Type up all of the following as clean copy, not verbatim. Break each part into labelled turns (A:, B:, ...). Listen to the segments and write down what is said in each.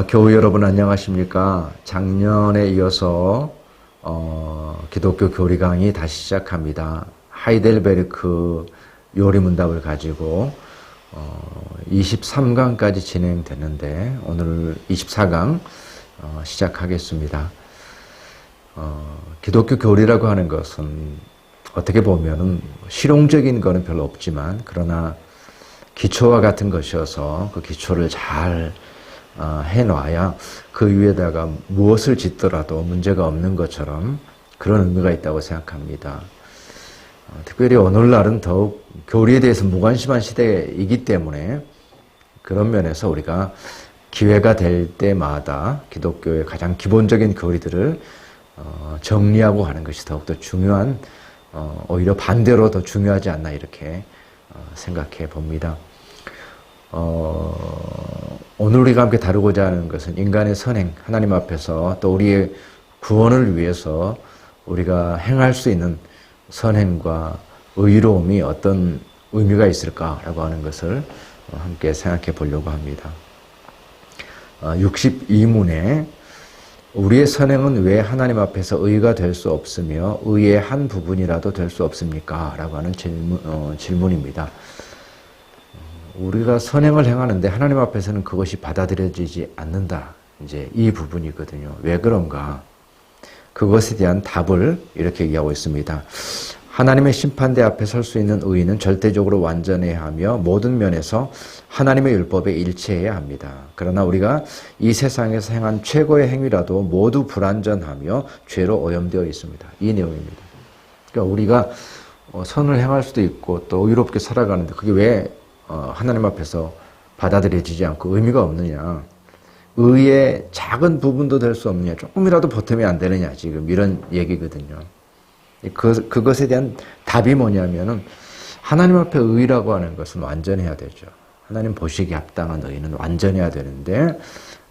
A: 교우 여러분 안녕하십니까? 작년에 이어서 기독교 교리 강의 다시 시작합니다. 하이델베르크 요리 문답을 가지고 23강까지 진행되는데 오늘 24강 시작하겠습니다. 기독교 교리라고 하는 것은 어떻게 보면 실용적인 거는 별로 없지만 그러나 기초와 같은 것이어서 그 기초를 잘 해놔야 그 위에다가 무엇을 짓더라도 문제가 없는 것처럼 그런 의미가 있다고 생각합니다. 특별히 오늘날은 더욱 교리에 대해서 무관심한 시대이기 때문에 그런 면에서 우리가 기회가 될 때마다 기독교의 가장 기본적인 교리들을 정리하고 하는 것이 더욱더 중요한, 오히려 반대로 더 중요하지 않나 이렇게 생각해 봅니다. 오늘 우리가 함께 다루고자 하는 것은 인간의 선행, 하나님 앞에서 또 우리의 구원을 위해서 우리가 행할 수 있는 선행과 의로움이 어떤 의미가 있을까라고 하는 것을 함께 생각해 보려고 합니다. 62문에 우리의 선행은 왜 하나님 앞에서 의가 될 수 없으며 의의 한 부분이라도 될 수 없습니까? 라고 하는 질문입니다. 우리가 선행을 행하는데 하나님 앞에서는 그것이 받아들여지지 않는다. 이제 이 부분이거든요. 왜 그런가? 그것에 대한 답을 이렇게 얘기하고 있습니다. 하나님의 심판대 앞에 설 수 있는 의인은 절대적으로 완전해야 하며 모든 면에서 하나님의 율법에 일치해야 합니다. 그러나 우리가 이 세상에서 행한 최고의 행위라도 모두 불완전하며 죄로 오염되어 있습니다. 이 내용입니다. 그러니까 우리가 선을 행할 수도 있고 또 의롭게 살아가는데 그게 왜 하나님 앞에서 받아들여지지 않고 의미가 없느냐. 의의 작은 부분도 될 수 없느냐. 조금이라도 보탬이 안 되느냐. 지금 이런 얘기거든요. 그것에 대한 답이 뭐냐면은 하나님 앞에 의라고 하는 것은 완전해야 되죠. 하나님 보시기에 합당한 의는 완전해야 되는데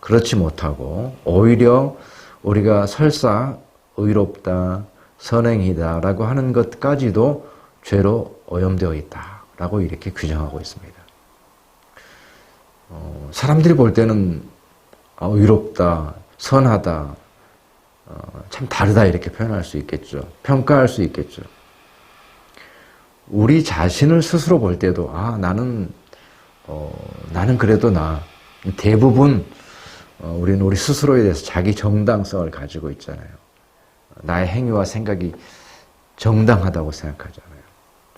A: 그렇지 못하고 오히려 우리가 설사 의롭다, 선행이다라고 하는 것까지도 죄로 오염되어 있다라고 이렇게 규정하고 있습니다. 사람들이 볼 때는 의롭다, 선하다, 참 다르다 이렇게 표현할 수 있겠죠. 평가할 수 있겠죠. 우리 자신을 스스로 볼 때도 나는 그래도 대부분 우리는 우리 스스로에 대해서 자기 정당성을 가지고 있잖아요. 나의 행위와 생각이 정당하다고 생각하잖아요.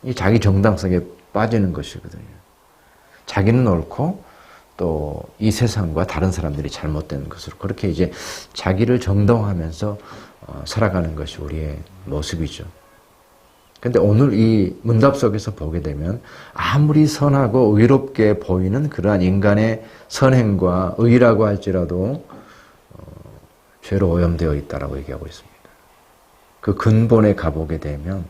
A: 이 자기 정당성에 빠지는 것이거든요. 자기는 옳고 또 이 세상과 다른 사람들이 잘못된 것으로 그렇게 이제 자기를 정당화하면서 살아가는 것이 우리의 모습이죠. 그런데 오늘 이 문답 속에서 보게 되면 아무리 선하고 의롭게 보이는 그러한 인간의 선행과 의라고 할지라도 죄로 오염되어 있다라고 얘기하고 있습니다. 그 근본에 가보게 되면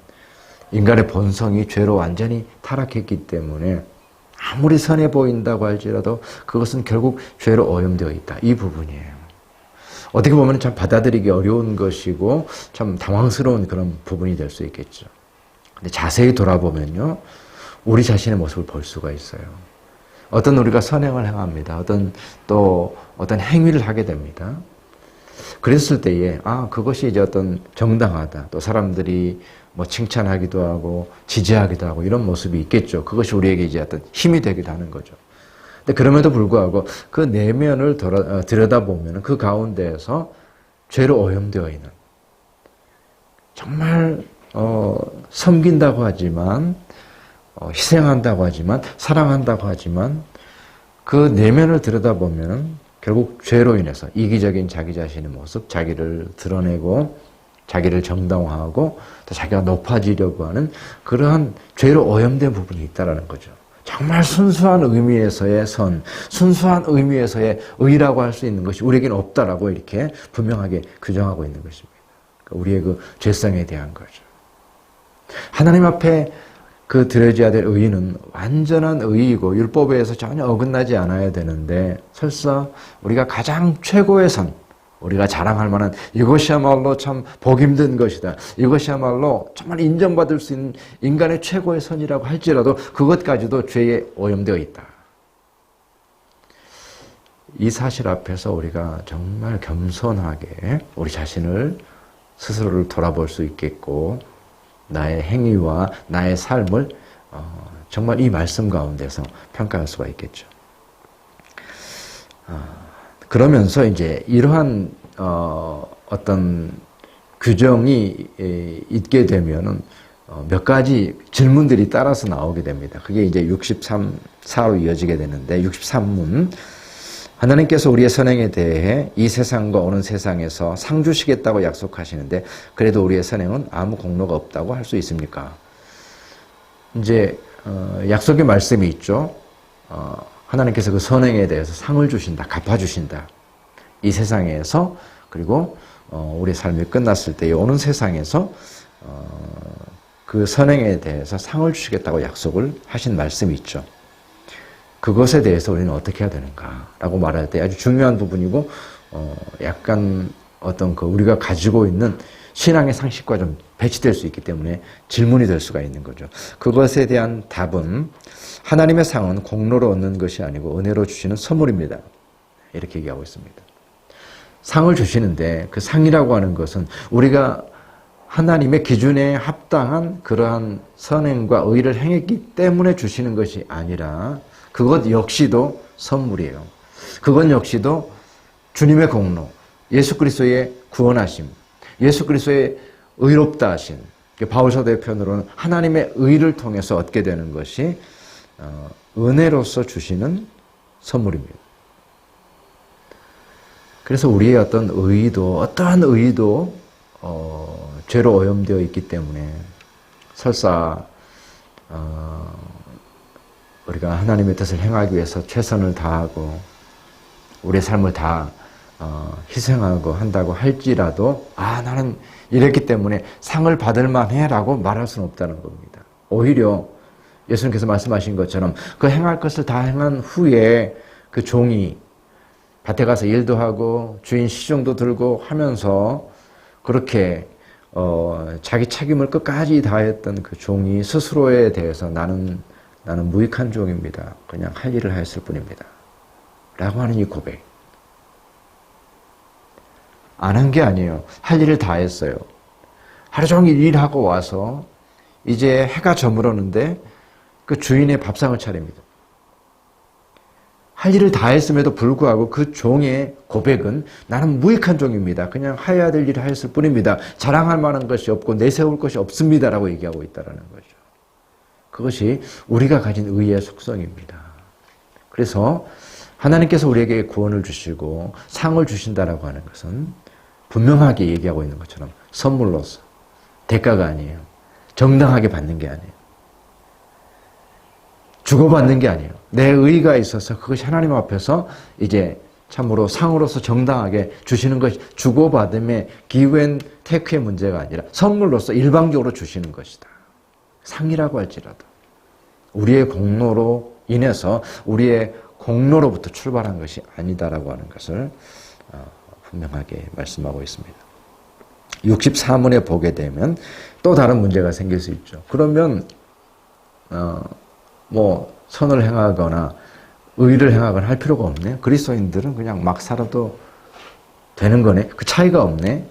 A: 인간의 본성이 죄로 완전히 타락했기 때문에 아무리 선해 보인다고 할지라도 그것은 결국 죄로 오염되어 있다. 이 부분이에요. 어떻게 보면 참 받아들이기 어려운 것이고 참 당황스러운 그런 부분이 될 수 있겠죠. 근데 자세히 돌아보면요. 우리 자신의 모습을 볼 수가 있어요. 어떤 우리가 선행을 행합니다. 어떤 행위를 하게 됩니다. 그랬을 때에 그것이 이제 어떤 정당하다. 또 사람들이 칭찬하기도 하고 지지하기도 하고 이런 모습이 있겠죠. 그것이 우리에게 이제 어떤 힘이 되기도 하는 거죠. 근데 그럼에도 불구하고 그 내면을 들여다보면 그 가운데에서 죄로 오염되어 있는 정말 섬긴다고 하지만 희생한다고 하지만 사랑한다고 하지만 그 내면을 들여다보면 결국 죄로 인해서 이기적인 자기 자신의 모습, 자기를 드러내고 자기를 정당화하고 또 자기가 높아지려고 하는 그러한 죄로 오염된 부분이 있다는 거죠. 정말 순수한 의미에서의 선, 순수한 의미에서의 의라고 할 수 있는 것이 우리에게는 없다라고 이렇게 분명하게 규정하고 있는 것입니다. 우리의 그 죄성에 대한 거죠. 하나님 앞에 드려져야 될 의의는 완전한 의의이고 율법에 의해서 전혀 어긋나지 않아야 되는데 설사 우리가 가장 최고의 선, 우리가 자랑할 만한 이것이야말로 참 보기 힘든 것이다. 이것이야말로 정말 인정받을 수 있는 인간의 최고의 선이라고 할지라도 그것까지도 죄에 오염되어 있다. 이 사실 앞에서 우리가 정말 겸손하게 우리 자신을 스스로를 돌아볼 수 있겠고 나의 행위와 나의 삶을 정말 이 말씀 가운데서 평가할 수가 있겠죠. 그러면서 이제 이러한 어떤 규정이 있게 되면은 몇 가지 질문들이 따라서 나오게 됩니다. 그게 이제 63사로 이어지게 되는데 63문 하나님께서 우리의 선행에 대해 이 세상과 오는 세상에서 상 주시겠다고 약속하시는데 그래도 우리의 선행은 아무 공로가 없다고 할 수 있습니까? 이제 약속의 말씀이 있죠. 하나님께서 그 선행에 대해서 상을 주신다, 갚아주신다. 이 세상에서 그리고 우리의 삶이 끝났을 때 오는 세상에서 그 선행에 대해서 상을 주시겠다고 약속을 하신 말씀이 있죠. 그것에 대해서 우리는 어떻게 해야 되는가라고 말할 때 아주 중요한 부분이고 약간 어떤 그 우리가 가지고 있는 신앙의 상식과 좀 배치될 수 있기 때문에 질문이 될 수가 있는 거죠. 그것에 대한 답은 하나님의 상은 공로로 얻는 것이 아니고 은혜로 주시는 선물입니다. 이렇게 얘기하고 있습니다. 상을 주시는데 그 상이라고 하는 것은 우리가 하나님의 기준에 합당한 그러한 선행과 의를 행했기 때문에 주시는 것이 아니라 그것 역시도 선물이에요. 그것 역시도 주님의 공로, 예수 그리스도의 구원하심, 예수 그리스도의 의롭다 하심, 바울 사도의 표현으로는 하나님의 의를 통해서 얻게 되는 것이 은혜로서 주시는 선물입니다. 그래서 우리의 어떤 의의도, 어떠한 의의도 죄로 오염되어 있기 때문에 설사 우리가 하나님의 뜻을 행하기 위해서 최선을 다하고 우리의 삶을 다 희생하고 한다고 할지라도 나는 이랬기 때문에 상을 받을 만해라고 말할 수는 없다는 겁니다. 오히려 예수님께서 말씀하신 것처럼 그 행할 것을 다 행한 후에 그 종이 밭에 가서 일도 하고 주인 시중도 들고 하면서 그렇게 자기 책임을 끝까지 다했던 그 종이 스스로에 대해서 나는 무익한 종입니다. 그냥 할 일을 했을 뿐입니다. 라고 하는 이 고백. 안 한 게 아니에요. 할 일을 다 했어요. 하루 종일 일하고 와서 이제 해가 저물었는데 그 주인의 밥상을 차립니다. 할 일을 다 했음에도 불구하고 그 종의 고백은 나는 무익한 종입니다. 그냥 해야 될 일을 했을 뿐입니다. 자랑할 만한 것이 없고 내세울 것이 없습니다. 라고 얘기하고 있다는 거죠. 그것이 우리가 가진 의의 속성입니다. 그래서 하나님께서 우리에게 구원을 주시고 상을 주신다라고 하는 것은 분명하게 얘기하고 있는 것처럼 선물로서 대가가 아니에요. 정당하게 받는 게 아니에요. 주고받는 게 아니에요. 내 의의가 있어서 그것이 하나님 앞에서 이제 참으로 상으로서 정당하게 주시는 것이 주고받음의 기브앤 테이크의 문제가 아니라 선물로서 일방적으로 주시는 것이다. 상이라고 할지라도 우리의 공로로 인해서 우리의 공로로부터 출발한 것이 아니다라고 하는 것을 분명하게 말씀하고 있습니다. 64문에 보게 되면 또 다른 문제가 생길 수 있죠. 그러면 선을 행하거나 의를 행하거나 할 필요가 없네. 그리스도인들은 그냥 막 살아도 되는 거네. 그 차이가 없네.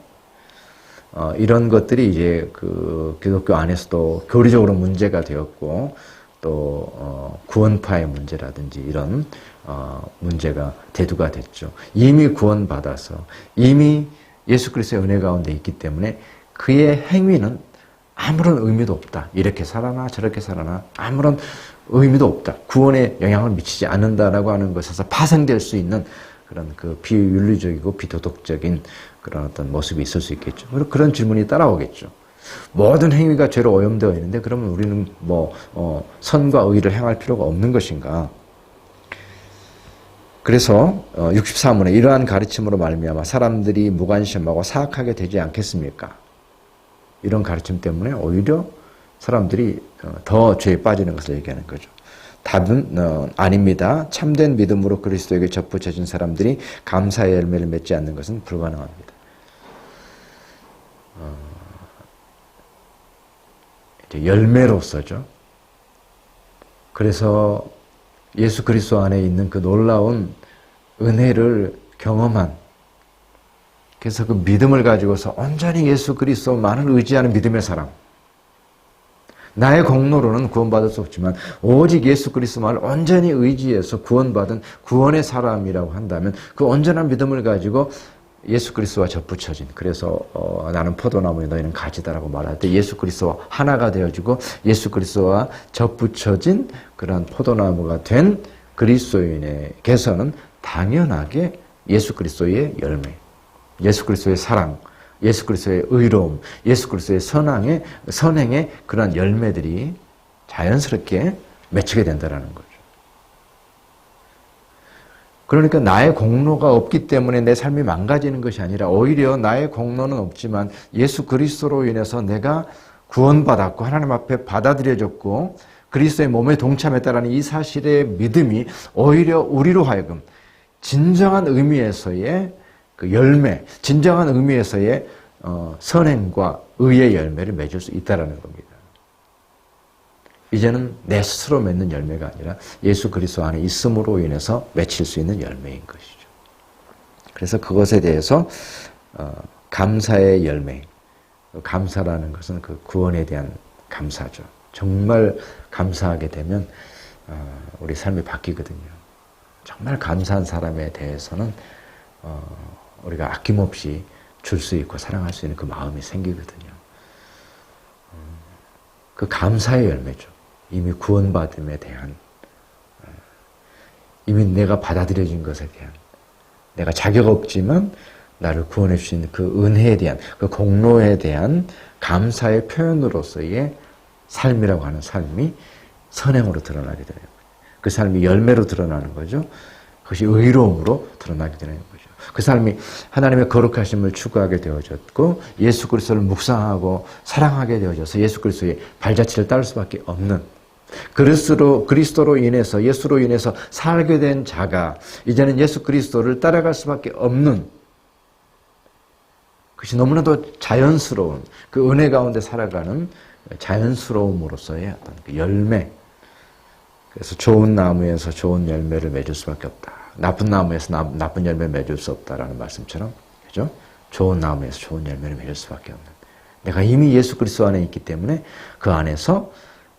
A: 이런 것들이 이제 그 기독교 안에서도 교리적으로 문제가 되었고 또 구원파의 문제라든지 이런 문제가 대두가 됐죠. 이미 구원받아서 이미 예수 그리스도의 은혜 가운데 있기 때문에 그의 행위는 아무런 의미도 없다. 이렇게 살아나 저렇게 살아나 아무런 의미도 없다. 구원에 영향을 미치지 않는다라고 하는 것에서 파생될 수 있는 그런 그 비윤리적이고 비도덕적인 그런 어떤 모습이 있을 수 있겠죠. 그런 질문이 따라오겠죠. 모든 행위가 죄로 오염되어 있는데 그러면 우리는 선과 의를 행할 필요가 없는 것인가? 그래서 64문에 이러한 가르침으로 말미암아 사람들이 무관심하고 사악하게 되지 않겠습니까? 이런 가르침 때문에 오히려 사람들이 더 죄에 빠지는 것을 얘기하는 거죠. 답은 아닙니다. 참된 믿음으로 그리스도에게 접붙여진 사람들이 감사의 열매를 맺지 않는 것은 불가능합니다. 이제 열매로서죠. 그래서 예수 그리스도 안에 있는 그 놀라운 은혜를 경험한, 그래서 그 믿음을 가지고서 온전히 예수 그리스도만을 의지하는 믿음의 사람. 나의 공로로는 구원받을 수 없지만 오직 예수 그리스도만을 온전히 의지해서 구원받은 구원의 사람이라고 한다면 그 온전한 믿음을 가지고 예수 그리스도와 접붙여진, 그래서 나는 포도나무에 너희는 가지다라고 말할 때 예수 그리스도와 하나가 되어지고 예수 그리스도와 접붙여진 그러한 포도나무가 된 그리스도인에게서는 당연하게 예수 그리스도의 열매, 예수 그리스도의 사랑, 예수 그리스도의 의로움, 예수 그리스도의 선행의 그러한 열매들이 자연스럽게 맺히게 된다는 거죠. 그러니까 나의 공로가 없기 때문에 내 삶이 망가지는 것이 아니라 오히려 나의 공로는 없지만 예수 그리스도로 인해서 내가 구원받았고 하나님 앞에 받아들여졌고 그리스도의 몸에 동참했다라는 이 사실의 믿음이 오히려 우리로 하여금 진정한 의미에서의 그 열매, 진정한 의미에서의 선행과 의의 열매를 맺을 수 있다는 겁니다. 이제는 내 스스로 맺는 열매가 아니라 예수 그리스도 안에 있음으로 인해서 맺힐 수 있는 열매인 것이죠. 그래서 그것에 대해서 감사의 열매, 감사라는 것은 그 구원에 대한 감사죠. 정말 감사하게 되면 우리 삶이 바뀌거든요. 정말 감사한 사람에 대해서는 우리가 아낌없이 줄 수 있고 사랑할 수 있는 그 마음이 생기거든요. 그 감사의 열매죠. 이미 구원받음에 대한, 이미 내가 받아들여진 것에 대한, 내가 자격 없지만 나를 구원해 주신 그 은혜에 대한, 그 공로에 대한 감사의 표현으로서의 삶이라고 하는 삶이 선행으로 드러나게 되는 거예요. 그 삶이 열매로 드러나는 거죠. 그것이 의로움으로 드러나게 되는 거죠. 그 삶이 하나님의 거룩하심을 추구하게 되어졌고 예수 그리스도를 묵상하고 사랑하게 되어져서 예수 그리스도의 발자취를 따를 수밖에 없는, 그리스도로 인해서, 예수로 인해서 살게 된 자가 이제는 예수 그리스도를 따라갈 수밖에 없는, 그것이 너무나도 자연스러운 그 은혜 가운데 살아가는 자연스러움으로서의 어떤 그 열매. 그래서 좋은 나무에서 좋은 열매를 맺을 수밖에 없다. 나쁜 나무에서 나쁜 열매를 맺을 수 없다라는 말씀처럼, 그죠? 좋은 나무에서 좋은 열매를 맺을 수밖에 없는. 내가 이미 예수 그리스도 안에 있기 때문에 그 안에서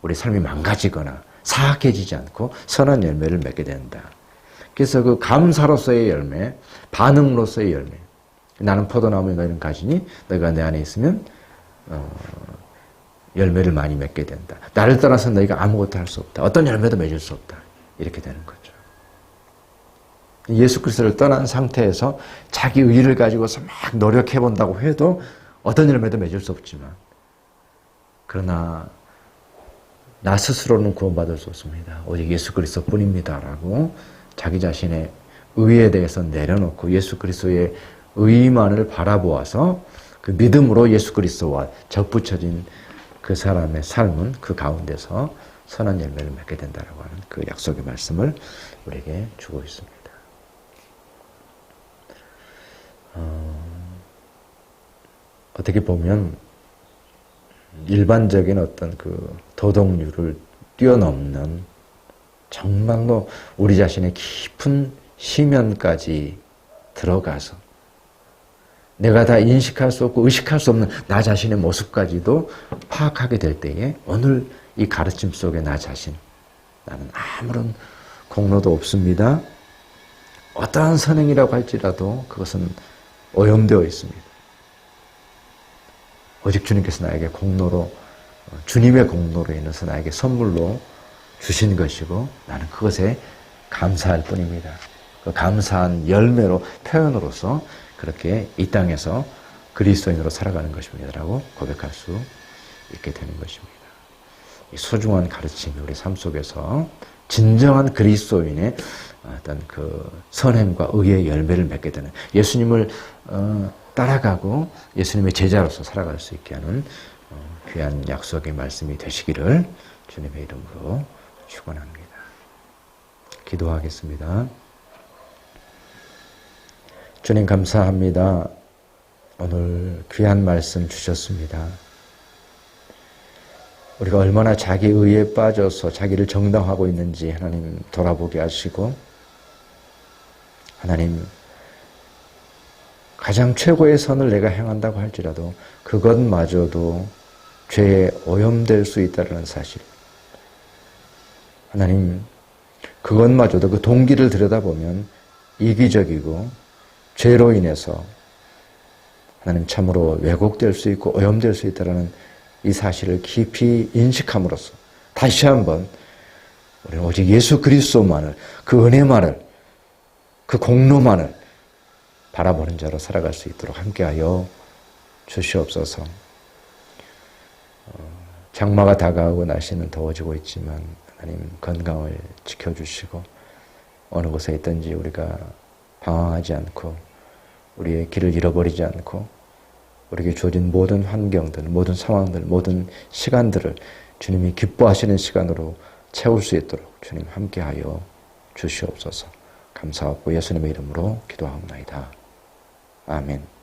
A: 우리 삶이 망가지거나 사악해지지 않고 선한 열매를 맺게 된다. 그래서 그 감사로서의 열매, 반응으로서의 열매. 나는 포도나무에 너희는 가지니 너희가 내 안에 있으면 열매를 많이 맺게 된다. 나를 떠나서 너희가 아무것도 할 수 없다. 어떤 열매도 맺을 수 없다. 이렇게 되는 거죠. 예수 그리스도를 떠난 상태에서 자기 의를 가지고서 막 노력해 본다고 해도 어떤 열매도 맺을 수 없지만, 그러나 나 스스로는 구원받을 수 없습니다. 오직 예수 그리스도뿐입니다라고 자기 자신의 의에 대해서 내려놓고 예수 그리스도의 의만을 바라보아서 그 믿음으로 예수 그리스도와 접붙여진 그 사람의 삶은 그 가운데서 선한 열매를 맺게 된다라고 하는 그 약속의 말씀을 우리에게 주고 있습니다. 어떻게 보면 일반적인 어떤 그 도덕률을 뛰어넘는 정말로 우리 자신의 깊은 심연까지 들어가서 내가 다 인식할 수 없고 의식할 수 없는 나 자신의 모습까지도 파악하게 될 때에 오늘 이 가르침 속에 나 자신, 나는 아무런 공로도 없습니다. 어떠한 선행이라고 할지라도 그것은 오염되어 있습니다. 오직 주님께서 나에게 공로로, 주님의 공로로 인해서 나에게 선물로 주신 것이고 나는 그것에 감사할 뿐입니다. 그 감사한 열매로, 표현으로서 그렇게 이 땅에서 그리스도인으로 살아가는 것입니다라고 고백할 수 있게 되는 것입니다. 이 소중한 가르침이 우리 삶 속에서 진정한 그리스도인의 어떤 그 선행과 의의 열매를 맺게 되는, 예수님을 따라가고 예수님의 제자로서 살아갈 수 있게 하는 귀한 약속의 말씀이 되시기를 주님의 이름으로 축원합니다. 기도하겠습니다. 주님 감사합니다. 오늘 귀한 말씀 주셨습니다. 우리가 얼마나 자기 의에 빠져서 자기를 정당화하고 있는지 하나님 돌아보게 하시고 하나님, 가장 최고의 선을 내가 행한다고 할지라도 그것마저도 죄에 오염될 수 있다는 사실. 하나님, 그것마저도 그 동기를 들여다보면 이기적이고 죄로 인해서 하나님 참으로 왜곡될 수 있고 오염될 수 있다는 이 사실을 깊이 인식함으로써 다시 한번 우리는 오직 예수 그리스도만을, 그 은혜만을, 그 공로만을 바라보는 자로 살아갈 수 있도록 함께하여 주시옵소서. 장마가 다가오고 날씨는 더워지고 있지만 하나님 건강을 지켜주시고 어느 곳에 있든지 우리가 방황하지 않고 우리의 길을 잃어버리지 않고 우리에게 주어진 모든 환경들, 모든 상황들, 모든 시간들을 주님이 기뻐하시는 시간으로 채울 수 있도록 주님 함께하여 주시옵소서. 감사하고 예수님의 이름으로 기도하옵나이다. 아멘.